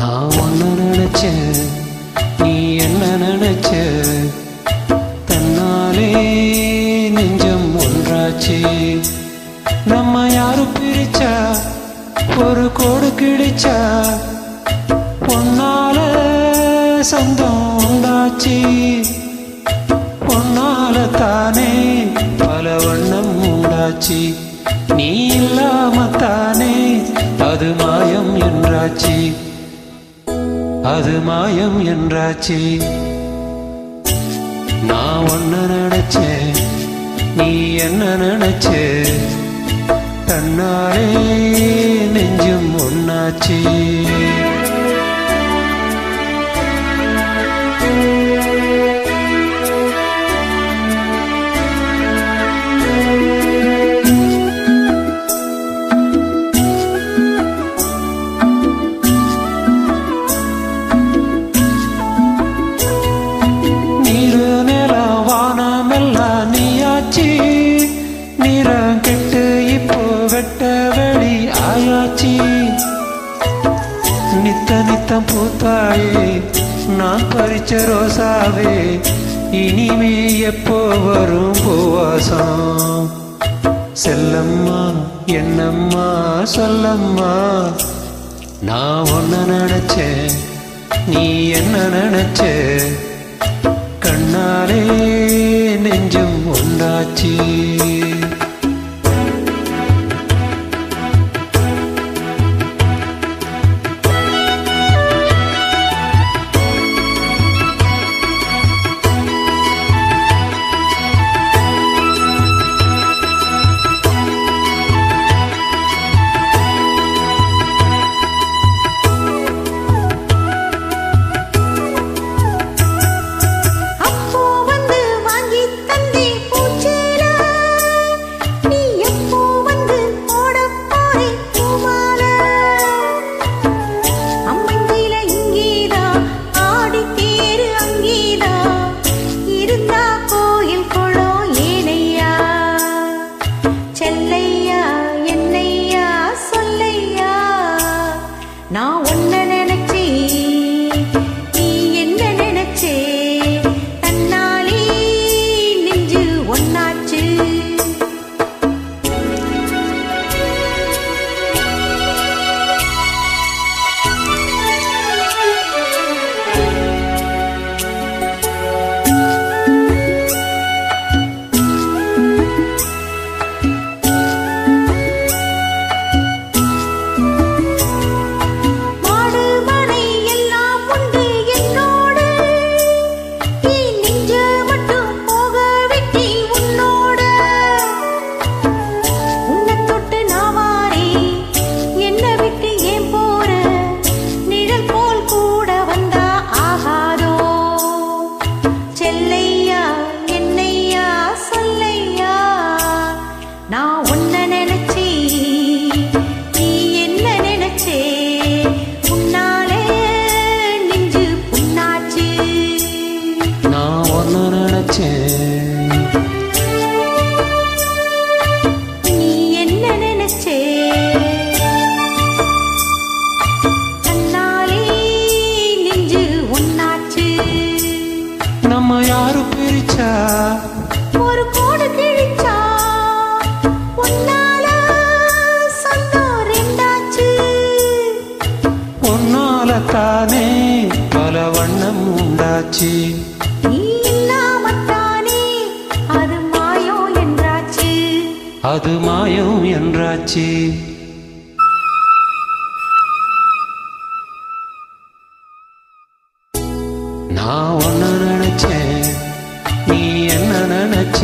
நான் ஒன்னு நினைச்சேன், நீ என்ன நினைச்ச? தன்னாலே நெஞ்சம் ஒன்றாச்சு. நம்ம யாரு பிரிச்சா ஒரு கோடு கிழிச்சா? பொன்னால சொந்தம் உண்டாச்சு. பொன்னால தானே பல வண்ணம் உண்டாச்சு. நீ இல்லாம தானே அது மாயம் என்றாச்சு. அது மாயம் என்றாச்சு. நான் ஒன்ன நினைச்சேன், நீ என்ன நினைச்ச? தன்னாலே நெஞ்சும் ஒன்னாச்சு. நீரம் கெட்டு இப்போ வெட்ட வெளி ஆயாச்சி. நித்த நித்தம் பூத்தாயே நான் பறிச்ச ரோசாவே, இனிமே எப்போ வரும் பூவாசம்? செல்லம்மா என்னம்மா சொல்லம்மா, நான் ஒன்ன நினைச்சேன், நீ என்ன நினைச்ச? கண்ணாலே நெஞ்சம் ஒன்றாச்சு. நான் ஒன்ன நினைச்சே, நீ என்ன நினைச்சே? தன்னாலே நெஞ்சு ஒன்னாச்சு. நான் ஒன்ன நினைச்சே, நீ என்ன நினைச்சே? உன்னாலே நெஞ்சு புண்ணாச்சு. நான் ஒன்ன நினைச்சேன், நீ என்ன நினைச்சே? தன்னாலே நெஞ்சு ஒன்னாச்சு. நம்ம யாரு பிரிச்சா ஒரு கோடு கிழிச்சா? தானே பல வண்ணம் உண்டாச்சு. நீ இல்லாமத்தானே அது மாயம் என்றாச்சு. அது மாயம் என்றாச்சு. நான் ஒன்ன நினைச்சேன், நீ என்ன நினைச்ச?